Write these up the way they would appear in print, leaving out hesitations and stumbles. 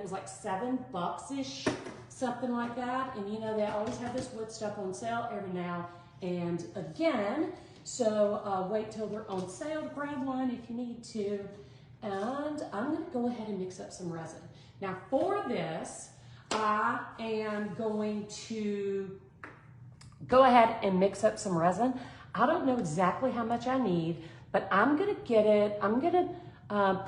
it was like $7-ish, something like that. And you know, they always have this wood stuff on sale every now and again. So wait till they're on sale to grab one if you need to. And I'm gonna go ahead and mix up some resin. Now for this, I am going to go ahead and mix up some resin. I don't know exactly how much I need, but I'm gonna get it, I'm gonna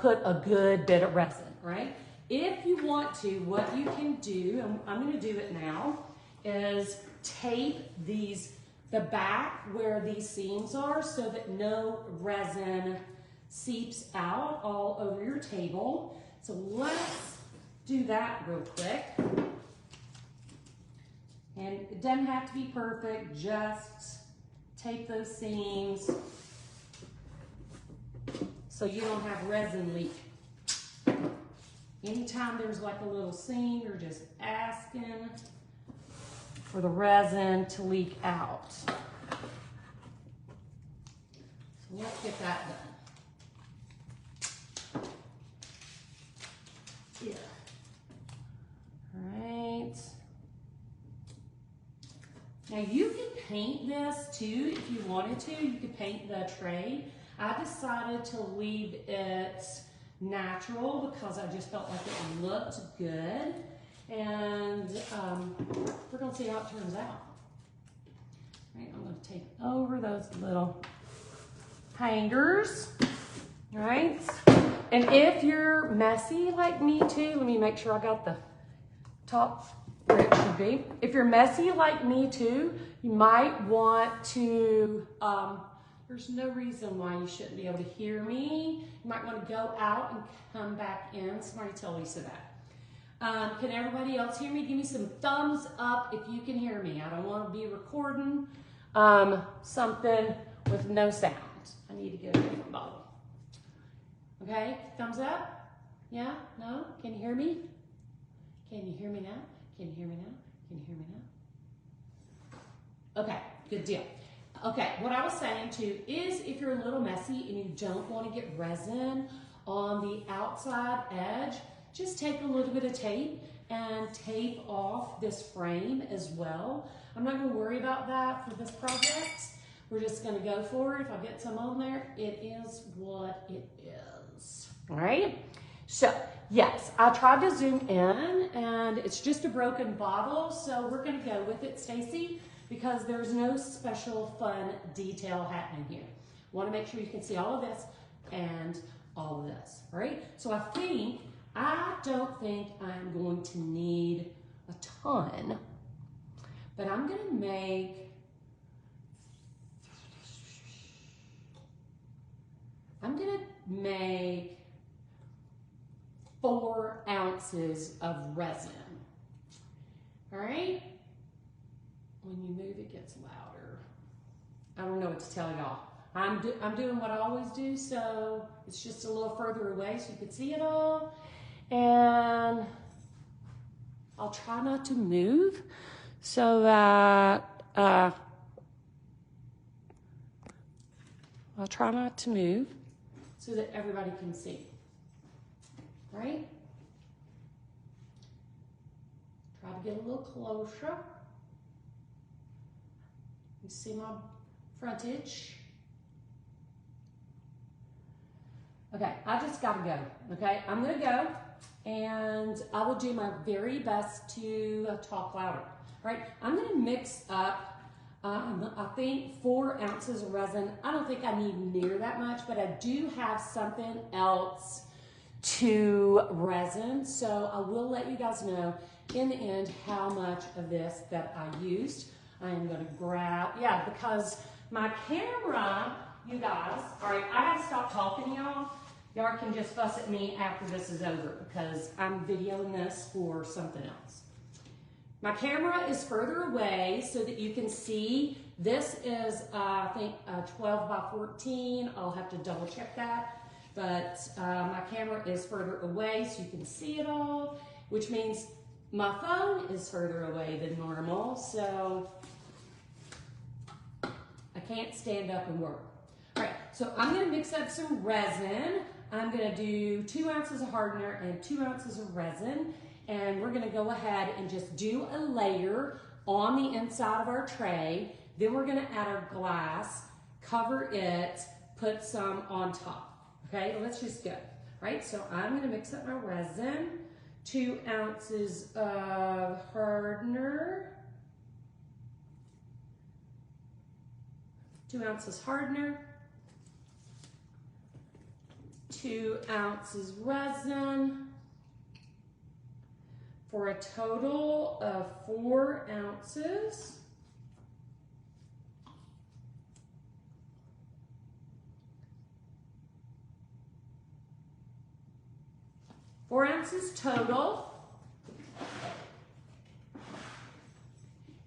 put a good bit of resin, right? If you want to, what you can do, and I'm gonna do it now, is tape the back where these seams are so that no resin seeps out all over your table. So let's do that real quick. And it doesn't have to be perfect, just tape those seams so you don't have resin leak. Anytime there's like a little seam, you're just asking for the resin to leak out. So let's get that done. Yeah. All right. Now you can paint this too if you wanted to. You could paint the tray. I decided to leave it natural because I just felt like it looked good. And we're gonna see how it turns out. All right, I'm gonna take over those little hangers, all right? And if you're messy like me too, let me make sure I got the top where it should be. If you're messy like me too, you might want to, there's no reason why you shouldn't be able to hear me. You might want to go out and come back in. Somebody tell Lisa that. Can everybody else hear me? Give me some thumbs up if you can hear me. I don't want to be recording something with no sound. I need to get a different bottle. Okay, thumbs up? Yeah? No? Can you hear me? Can you hear me now? Can you hear me now? Can you hear me now? Okay, good deal. Okay, what I was saying too is if you're a little messy and you don't want to get resin on the outside edge, just take a little bit of tape and tape off this frame as well. I'm not going to worry about that for this project. We're just going to go for it. If I get some on there, it is what it is. All right. So yes, I tried to zoom in and it's just a broken bottle. So we're going to go with it, Stacy, because there's no special fun detail happening here. Want to make sure you can see all of this and all of this. All right. So I don't think I'm going to need a ton, but I'm going to make, I'm going to make 4 ounces of resin. All right. When you move, it gets louder. I don't know what to tell y'all. I'm doing what I always do, so it's just a little further away so you can see it all. And I'll try not to move so that, I'll try not to move so that everybody can see, right? Try to get a little closer. You see my frontage. Okay, I just gotta go, okay? I'm gonna go and I will do my very best to talk louder, right? I'm gonna mix up, I think 4 ounces of resin. I don't think I need near that much, but I do have something else to resin. So I will let you guys know in the end how much of this that I used. I am gonna grab, yeah, because my camera, you guys, all right, I gotta stop talking, y'all. Y'all can just fuss at me after this is over because I'm videoing this for something else. My camera is further away so that you can see. This is, I think, 12 by 14. I'll have to double check that. But my camera is further away so you can see it all, which means my phone is further away than normal. So I can't stand up and work. All right, so I'm gonna mix up some resin. I'm gonna do 2 ounces of hardener and 2 ounces of resin, and we're gonna go ahead and just do a layer on the inside of our tray. Then we're gonna add our glass, cover it, put some on top. Okay, let's just go. Right, so I'm gonna mix up my resin, 2 ounces of hardener, 2 ounces hardener, 2 ounces resin, for a total of 4 ounces. Four ounces total.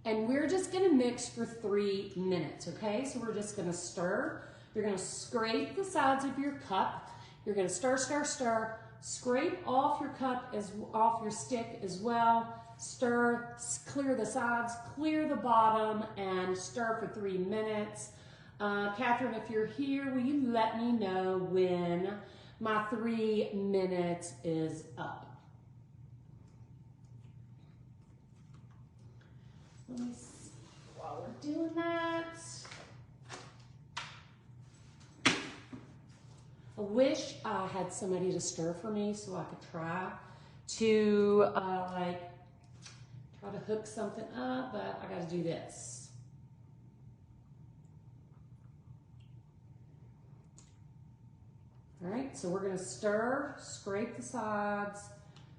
And we're just gonna mix for 3 minutes, okay? So we're just gonna stir. You're gonna scrape the sides of your cup. You're gonna stir, stir, stir. Scrape off your cup, off your stick as well. Stir, clear the sides, clear the bottom, and stir for 3 minutes. Catherine, if you're here, will you let me know when my 3 minutes is up? Let me see while we're doing that. I wish I had somebody to stir for me so I could try to try to hook something up, but I got to do this. All right, so we're going to stir, scrape the sides,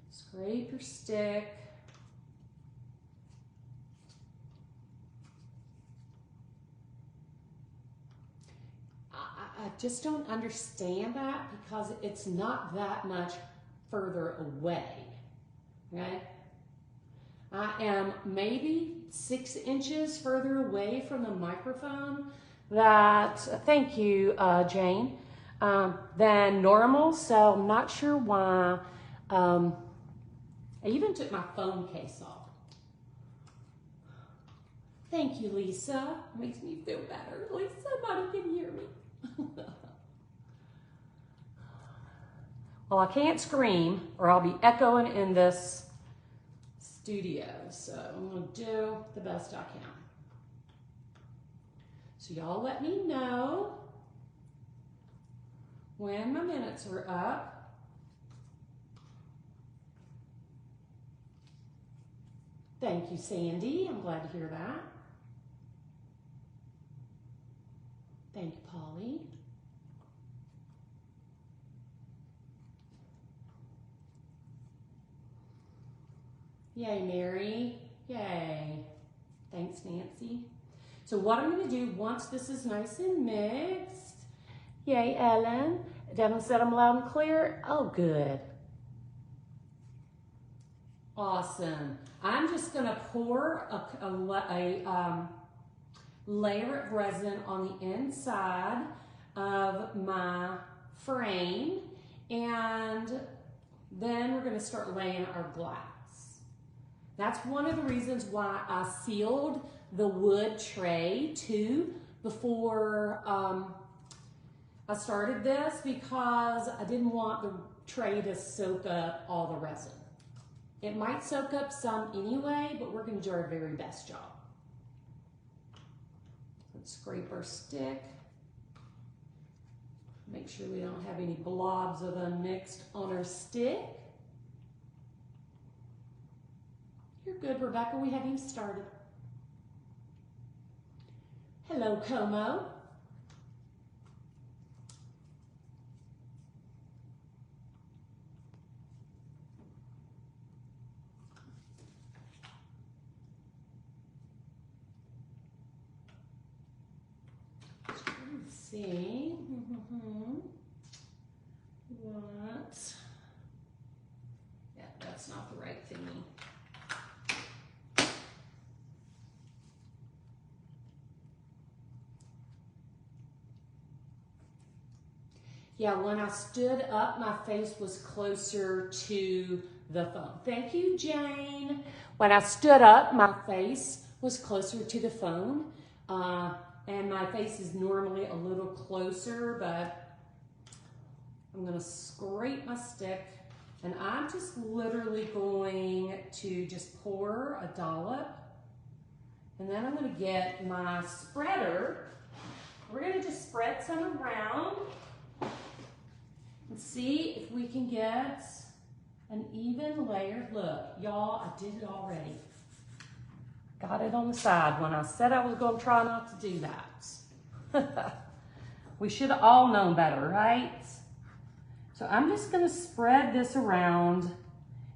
scrape your stick. I just don't understand that because it's not that much further away, okay? I am maybe 6 inches further away from the microphone thank you, Jane, than normal, so I'm not sure why. I even took my phone case off. Thank you, Lisa. Makes me feel better. At least somebody can hear me. Well, I can't scream or I'll be echoing in this studio, so I'm going to do the best I can. So y'all let me know when my minutes are up. Thank you, Sandy. I'm glad to hear that. Thank you, Polly. Yay, Mary. Yay. Thanks, Nancy. So what I'm going to do once this is nice and mixed. Yay, Ellen. Devin said I'm loud and clear. Oh, good. Awesome. I'm just going to pour a layer of resin on the inside of my frame, and then we're going to start laying our glass. That's one of the reasons why I sealed the wood tray too before I started this, because I didn't want the tray to soak up all the resin. It might soak up some anyway, but we're going to do our very best job. Let's scrape our stick. Make sure we don't have any blobs of unmixed on our stick. You're good, Rebecca. We haven't even started. Hello, Como. Let's see. What? Yeah, that's not the right thingy. Yeah, when I stood up, my face was closer to the phone. Thank you, Jane. When I stood up, my face was closer to the phone. And my face is normally a little closer, but I'm gonna scrape my stick, and I'm just literally going to just pour a dollop. And then I'm gonna get my spreader. We're gonna just spread some around and see if we can get an even layered look. Y'all, I did it already. Got it on the side when I said I was gonna try not to do that. We should have all known better, right? So I'm just gonna spread this around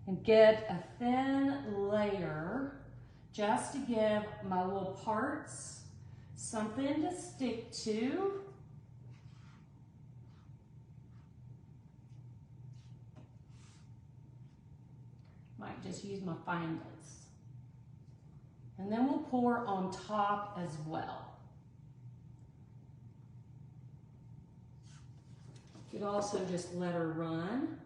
and get a thin layer just to give my little parts something to stick to. Might just use my finders. And then we'll pour on top as well. You could also just let her run.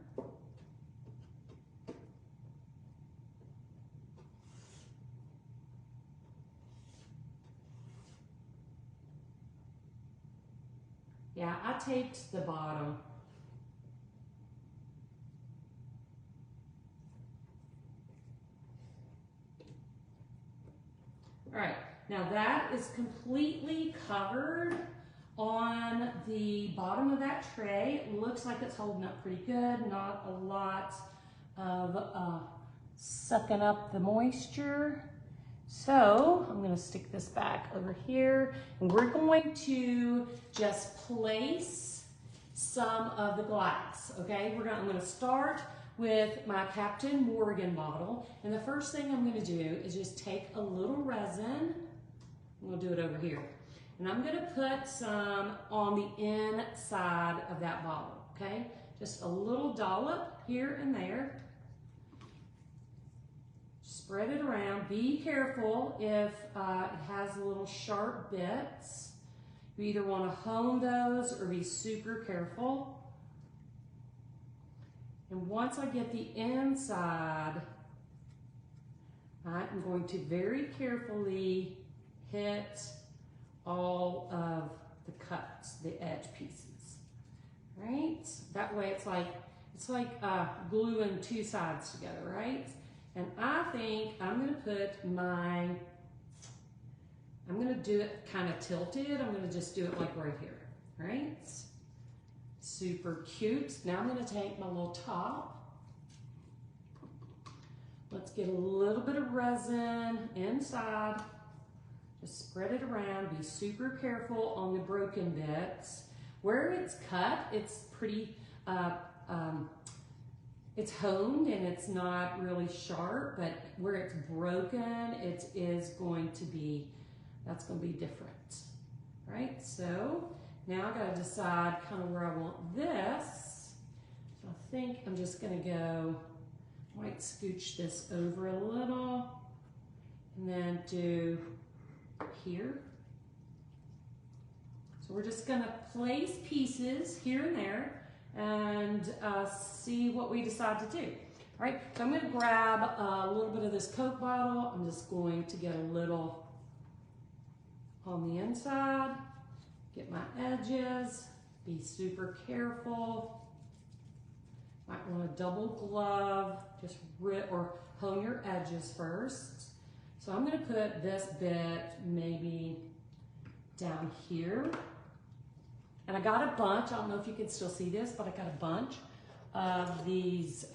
Yeah, I taped the bottom. All right, now that is completely covered on the bottom of that tray. It looks like it's holding up pretty good. Not a lot of sucking up the moisture. So I'm gonna stick this back over here, and we're going to just place some of the glass, okay? I'm gonna start with my Captain Morgan bottle, and the first thing I'm gonna do is just take a little resin. I'm gonna do it over here. And I'm gonna put some on the inside of that bottle, okay? Just a little dollop here and there. Spread it around. Be careful if it has little sharp bits. You either want to hone those or be super careful. And once I get the inside, I'm going to very carefully hit all of the cuts, the edge pieces, right? That way it's like gluing two sides together, right? And I think I'm gonna do it kind of tilted. I'm gonna just do it like right here, right? Super cute. Now I'm gonna take my little top. Let's get a little bit of resin inside. Just spread it around. Be super careful on the broken bits. Where it's cut, it's pretty, it's honed and it's not really sharp, but where it's broken, it is going to be, that's going to be different, right? So now I got to decide kind of where I want this. So I think I'm just going to go, might scooch this over a little and then do here. So we're just going to place pieces here and there and see what we decide to do. All right, so I'm gonna grab a little bit of this Coke bottle. I'm just going to get a little on the inside, get my edges, be super careful. Might want a double glove, just rip or hone your edges first. So I'm gonna put this bit maybe down here. And I got a bunch, I don't know if you can still see this, but I got a bunch of these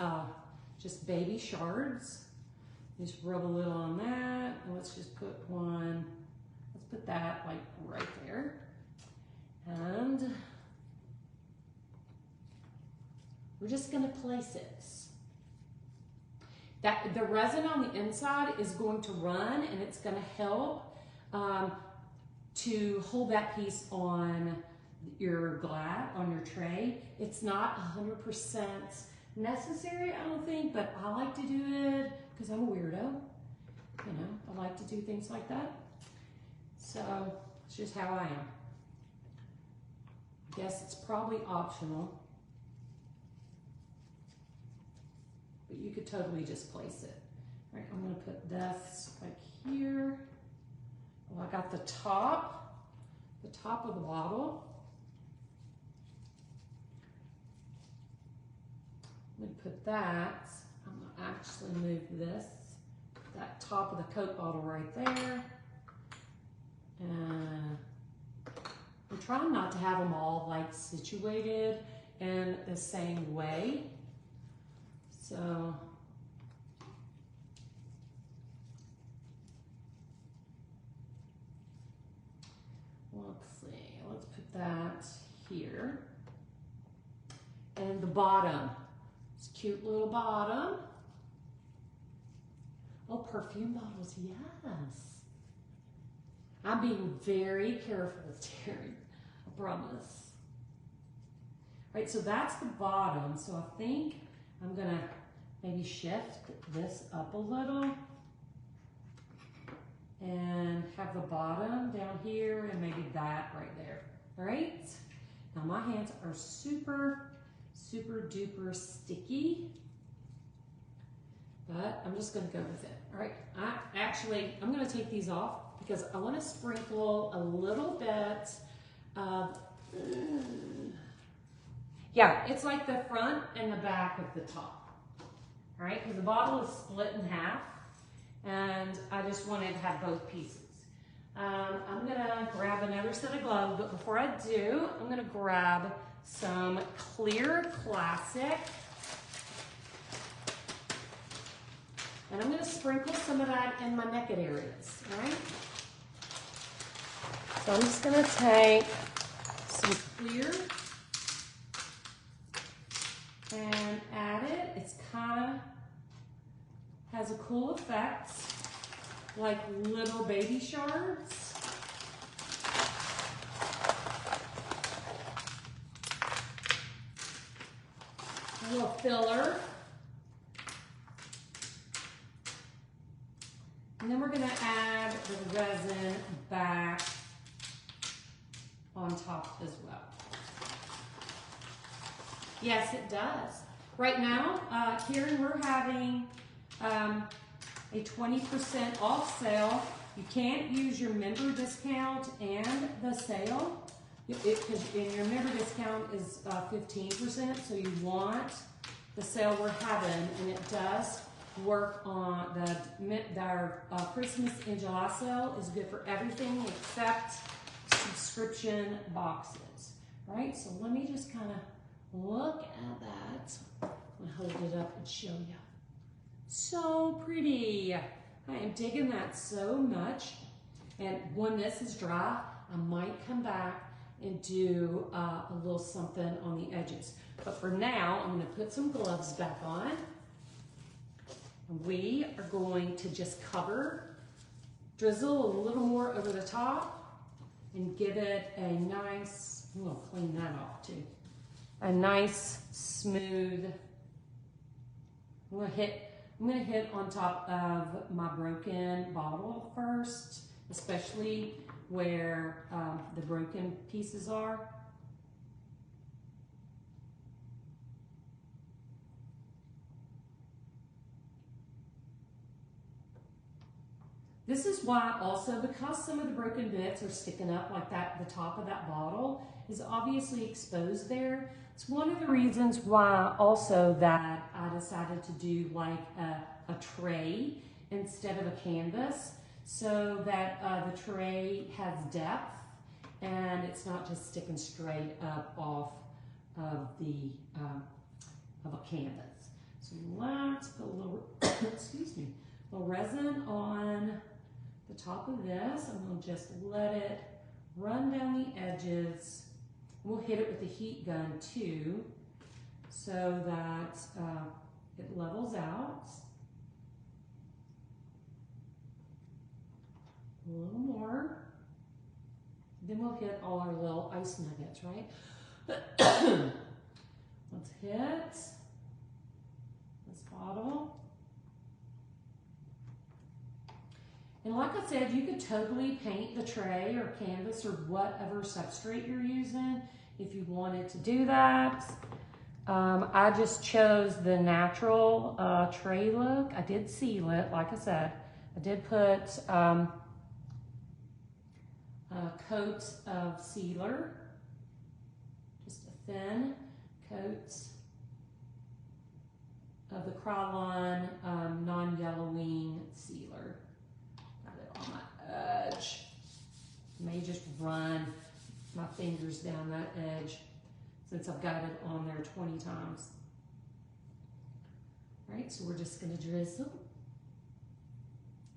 just baby shards. Just rub a little on that, and let's just put one, let's put that like right there. And we're just gonna place it. The resin on the inside is going to run, and it's gonna help to hold that piece on your glass, on your tray. It's not 100% necessary, I don't think, but I like to do it because I'm a weirdo. You know, I like to do things like that. So it's just how I am. I guess it's probably optional, but you could totally just place it. All right, I'm gonna put this like here. Well, I got the top of the bottle. I'm gonna put that, I'm gonna actually move this, that top of the Coke bottle right there. And I'm trying not to have them all like situated in the same way. So let's see, let's put that here. And the bottom, it's a cute little bottom. Oh, perfume bottles, yes. I'm being very careful, Terry, I promise. All right, so that's the bottom. So I think I'm gonna maybe shift this up a little and have the bottom down here and maybe that right there, all right? Now my hands are super, super duper sticky, but I'm just gonna go with it, all right? I'm gonna take these off because I wanna sprinkle a little bit of, yeah, it's like the front and the back of the top, all right? Because the bottle is split in half, and I just wanted to have both pieces. I'm gonna grab another set of gloves, but before I do, I'm gonna grab some clear classic, and I'm gonna sprinkle some of that in my naked areas, all right? So I'm just gonna take some clear and add it. It's kind of has a cool effect, like little baby shards. A little filler. And then we're gonna add the resin back on top as well. Yes, it does. Right now, Karen, we're having a 20% off sale. You can't use your member discount and the sale, because your member discount is 15%, so you want the sale we're having, and it does work on our Christmas in July sale is good for everything except subscription boxes, right? So let me just kind of look at that and hold it up and show you. So pretty. I am digging that so much. And when this is dry, I might come back and do a little something on the edges. But for now, I'm gonna put some gloves back on. We are going to just drizzle a little more over the top and give it a nice, I'm gonna clean that off too. A nice, smooth, I'm gonna hit on top of my broken bottle first, especially where the broken pieces are. This is why also, because some of the broken bits are sticking up like that, the top of that bottle is obviously exposed there. It's one of the reasons why also that I decided to do like a tray instead of a canvas, so that the tray has depth and it's not just sticking straight up off of the of a canvas. So let's put a little, excuse me, a little resin on the top of this. I'm going to just let it run down the edges. We'll hit it with the heat gun too, so that it levels out. A little more. Then we'll hit all our little ice nuggets, right? Let's hit this bottle. And like I said, you could totally paint the tray or canvas or whatever substrate you're using if you wanted to do that. I just chose the natural tray look. I did seal it, like I said. I did put a coat of sealer, just a thin coat. of the Krylon non-yellowing sealer. Got it on my edge. May just run my fingers down that edge since I've got it on there 20 times. All right, so we're just gonna drizzle.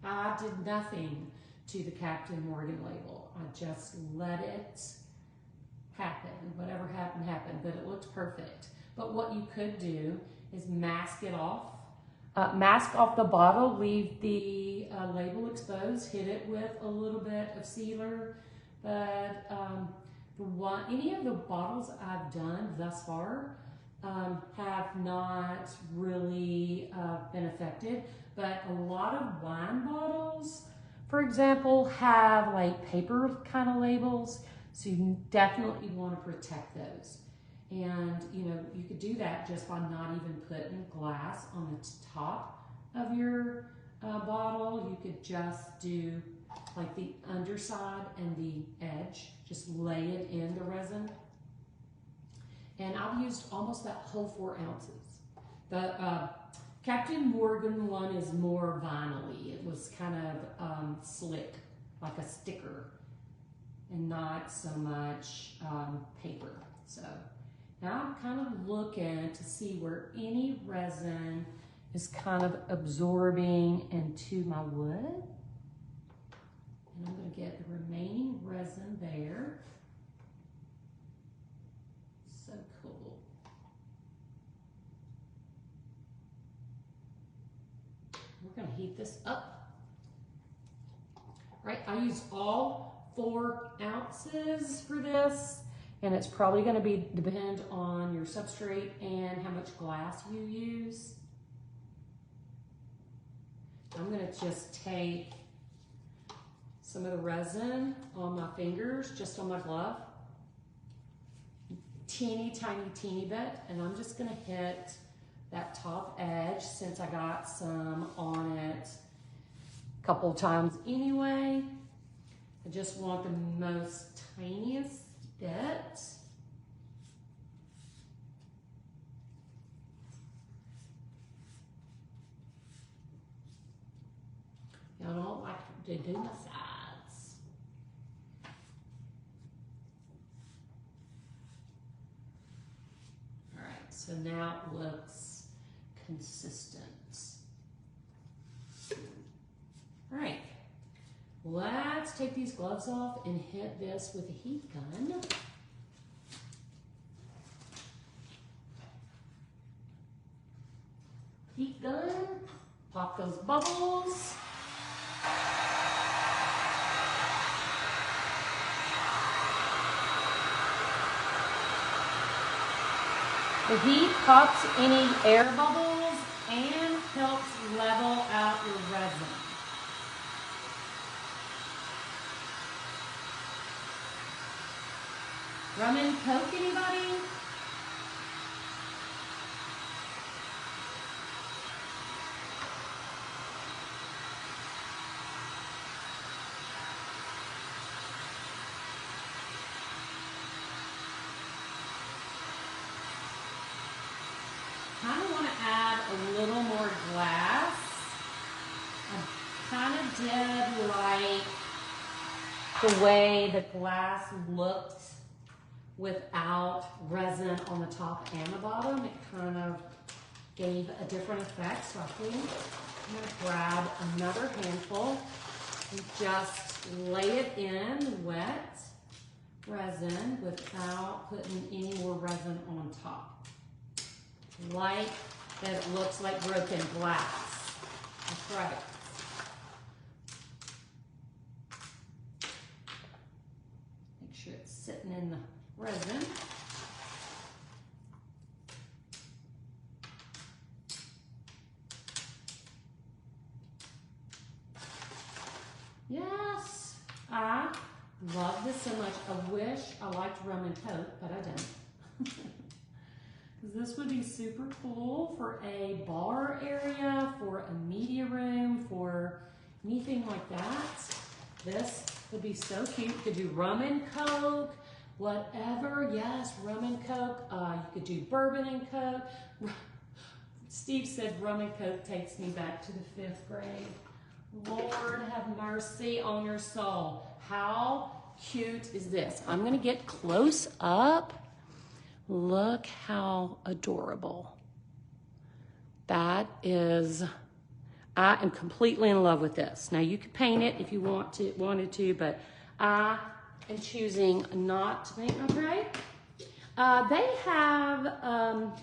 I did nothing to the Captain Morgan label. I just let it happen. Whatever happened, happened, but it looked perfect. But what you could do is mask it off. Mask off the bottle, leave the label exposed, hit it with a little bit of sealer. But any of the bottles I've done thus far have not really been affected. But a lot of wine bottles, for example, have like paper kind of labels. So you definitely want to protect those. And you know, you could do that just by not even putting glass on the top of your bottle. You could just do like the underside and the edge, just lay it in the resin. And I've used almost that whole 4 ounces. The Captain Morgan one is more vinyl-y. It was kind of slick, like a sticker, and not so much paper. So now I'm kind of looking to see where any resin is kind of absorbing into my wood. And I'm going to get the remaining resin there. So cool. We're going to heat this up. Right, I used all 4 ounces for this, and it's probably going to depend on your substrate and how much glass you use. I'm going to just take some of the resin on my fingers, just on my glove, teeny tiny bit, and I'm just going to hit that top edge since I got some on it a couple times anyway. I just want the most tiniest bit. I don't like to do my sides. All right, so now it looks consistent. All right, let's take these gloves off and hit this with a heat gun. Heat gun, pop those bubbles. The heat pops any air bubbles and helps level out your resin. Rum and Coke, anybody? Kind of want to add a little more glass. I kind of did like the way the glass looked without resin on the top and the bottom. It kind of gave a different effect. So I think I'm going to grab another handful and just lay it in wet resin without putting any more resin on top. Like that it looks like broken glass. That's right. Make sure it's sitting in the resin. Yes, I love this so much. I wish I liked Rum and Coke, but I don't. This would be super cool for a bar area, for a media room, for anything like that. This would be so cute. You could do Rum and Coke, whatever. Yes, Rum and Coke. You could do Bourbon and Coke. Steve said Rum Coke takes me back to the 5th grade. Lord have mercy on your soul. How cute is this? I'm gonna get close up. Look how adorable. That is, I am completely in love with this. Now you could paint it if you wanted to, but I am choosing not to paint, okay? They have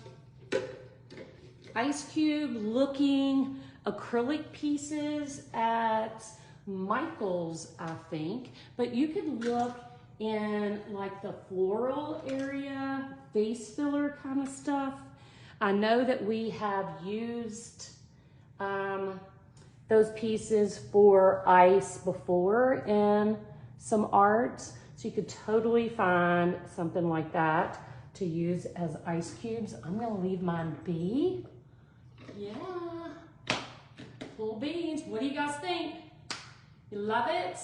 ice cube looking acrylic pieces at Michael's, I think, but you could look in like the floral area, face filler kind of stuff. I know that we have used those pieces for ice before in some art, so you could totally find something like that to use as ice cubes. I'm gonna leave mine be. Yeah, full beans. What do you guys think? You love it?